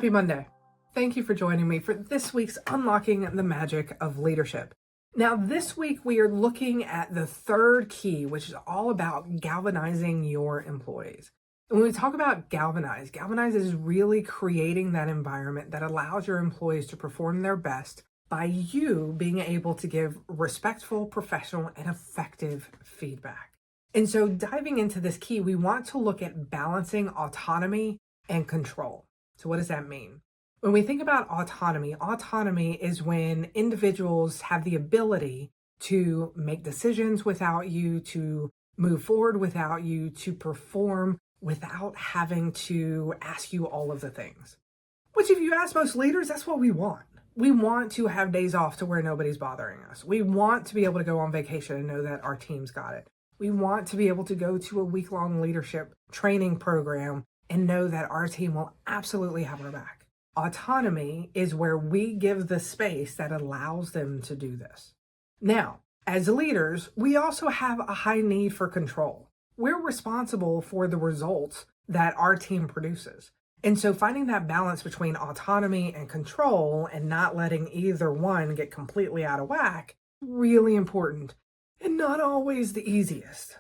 Happy Monday. Thank you for joining me for this week's Unlocking the Magic of Leadership. Now, this week we are looking at the third key, which is all about galvanizing your employees. And when we talk about galvanize is really creating that environment that allows your employees to perform their best by you being able to give respectful, professional, and effective feedback. And so diving into this key, we want to look at balancing autonomy and control. So what does that mean? When we think about autonomy is when individuals have the ability to make decisions without you, to move forward without you, to perform without having to ask you all of the things. Which, if you ask most leaders, that's what we want. We want to have days off to where nobody's bothering us. We want to be able to go on vacation and know that our team's got it. We want to be able to go to a week-long leadership training program and know that our team will absolutely have our back. Autonomy is where we give the space that allows them to do this. Now, as leaders, we also have a high need for control. We're responsible for the results that our team produces. And so finding that balance between autonomy and control and not letting either one get completely out of whack, really important and not always the easiest.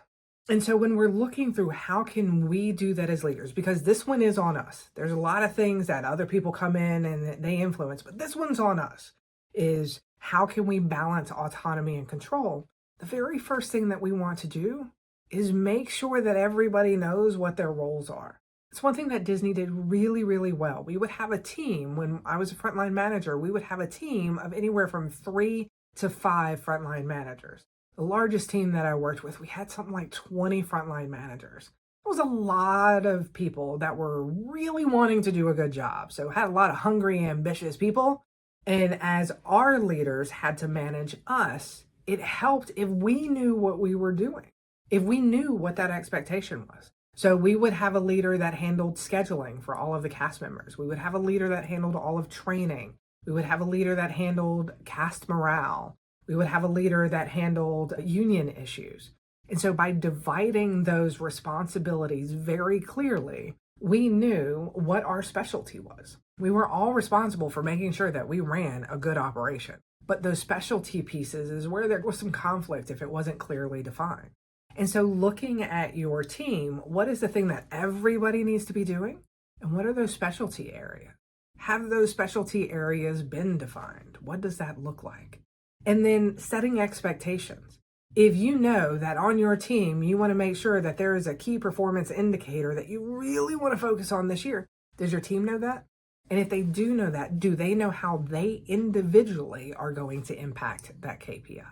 And so when we're looking through how can we do that as leaders, because this one is on us. There's a lot of things that other people come in and they influence, but this one's on us, is how can we balance autonomy and control? The very first thing that we want to do is make sure that everybody knows what their roles are. It's one thing that Disney did really, really well. We would have a team, when I was a frontline manager, we would have a team of anywhere from 3 to 5 frontline managers. The largest team that I worked with, we had something like 20 frontline managers. It was a lot of people that were really wanting to do a good job. So had a lot of hungry, ambitious people. And as our leaders had to manage us, it helped if we knew what we were doing, if we knew what that expectation was. So we would have a leader that handled scheduling for all of the cast members. We would have a leader that handled all of training. We would have a leader that handled cast morale. We would have a leader that handled union issues. And so by dividing those responsibilities very clearly, we knew what our specialty was. We were all responsible for making sure that we ran a good operation. But those specialty pieces is where there was some conflict if it wasn't clearly defined. And so looking at your team, what is the thing that everybody needs to be doing? And what are those specialty areas? Have those specialty areas been defined? What does that look like? And then setting expectations. If you know that on your team, you want to make sure that there is a key performance indicator that you really want to focus on this year, does your team know that? And if they do know that, do they know how they individually are going to impact that KPI?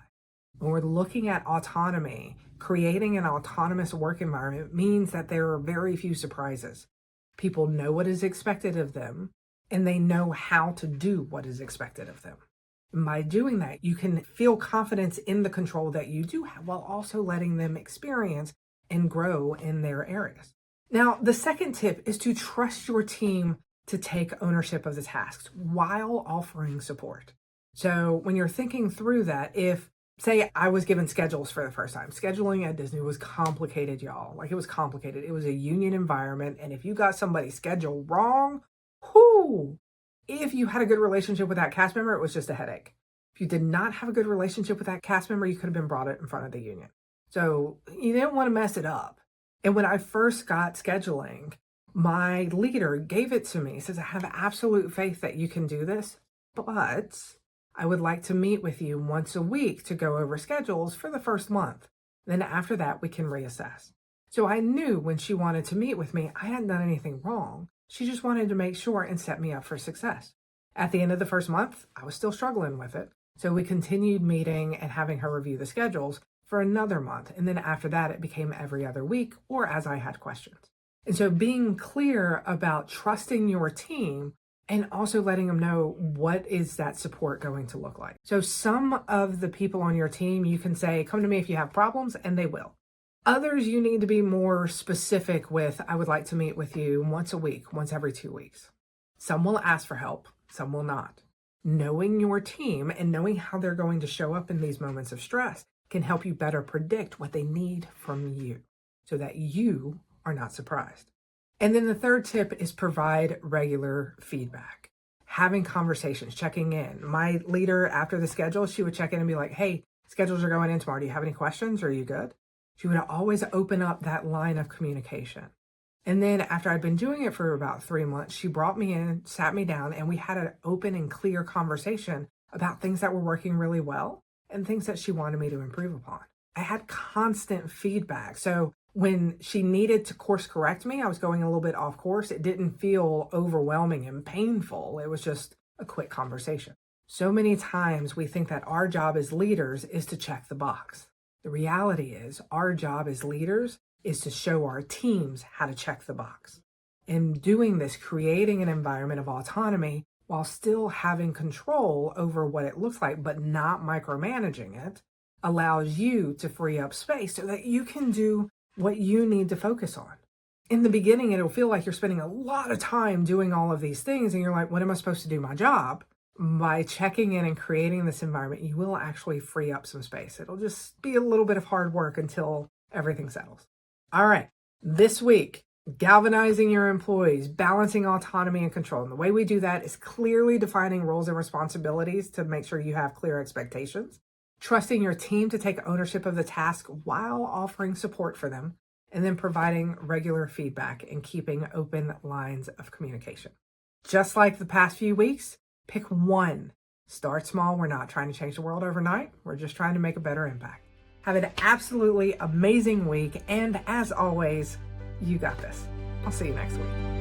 When we're looking at autonomy, creating an autonomous work environment means that there are very few surprises. People know what is expected of them, and they know how to do what is expected of them. And by doing that, you can feel confidence in the control that you do have while also letting them experience and grow in their areas. Now, the second tip is to trust your team to take ownership of the tasks while offering support. So when you're thinking through that, if, say, I was given schedules for the first time, scheduling at Disney was complicated, y'all. Like, it was complicated. It was a union environment. And if you got somebody's schedule wrong, if you had a good relationship with that cast member, it was just a headache. If you did not have a good relationship with that cast member, you could have been brought in front of the union. So you didn't want to mess it up. And when I first got scheduling, my leader gave it to me. He says, I have absolute faith that you can do this, but I would like to meet with you once a week to go over schedules for the first month. Then after that, we can reassess. So I knew when she wanted to meet with me, I hadn't done anything wrong. She just wanted to make sure and set me up for success. At the end of the first month, I was still struggling with it. So we continued meeting and having her review the schedules for another month. And then after that, it became every other week or as I had questions. And so being clear about trusting your team and also letting them know what is that support going to look like. So some of the people on your team, you can say, come to me if you have problems, and they will. Others, you need to be more specific with, I would like to meet with you once a week, once every 2 weeks. Some will ask for help, some will not. Knowing your team and knowing how they're going to show up in these moments of stress can help you better predict what they need from you so that you are not surprised. And then the third tip is provide regular feedback. Having conversations, checking in. My leader, after the schedule, she would check in and be like, hey, schedules are going in tomorrow. Do you have any questions? Are you good? She would always open up that line of communication. And then after I'd been doing it for about 3 months, she brought me in, sat me down, and we had an open and clear conversation about things that were working really well and things that she wanted me to improve upon. I had constant feedback. So when she needed to course correct me, I was going a little bit off course. It didn't feel overwhelming and painful. It was just a quick conversation. So many times we think that our job as leaders is to check the box. The reality is our job as leaders is to show our teams how to check the box. In doing this, creating an environment of autonomy while still having control over what it looks like, but not micromanaging it, allows you to free up space so that you can do what you need to focus on. In the beginning, it'll feel like you're spending a lot of time doing all of these things and you're like, when am I supposed to do my job? By checking in and creating this environment, you will actually free up some space. It'll just be a little bit of hard work until everything settles. All right, this week, galvanizing your employees, balancing autonomy and control. And the way we do that is clearly defining roles and responsibilities to make sure you have clear expectations, trusting your team to take ownership of the task while offering support for them, and then providing regular feedback and keeping open lines of communication. Just like the past few weeks, pick one. Start small. We're not trying to change the world overnight. We're just trying to make a better impact. Have an absolutely amazing week. And as always, you got this. I'll see you next week.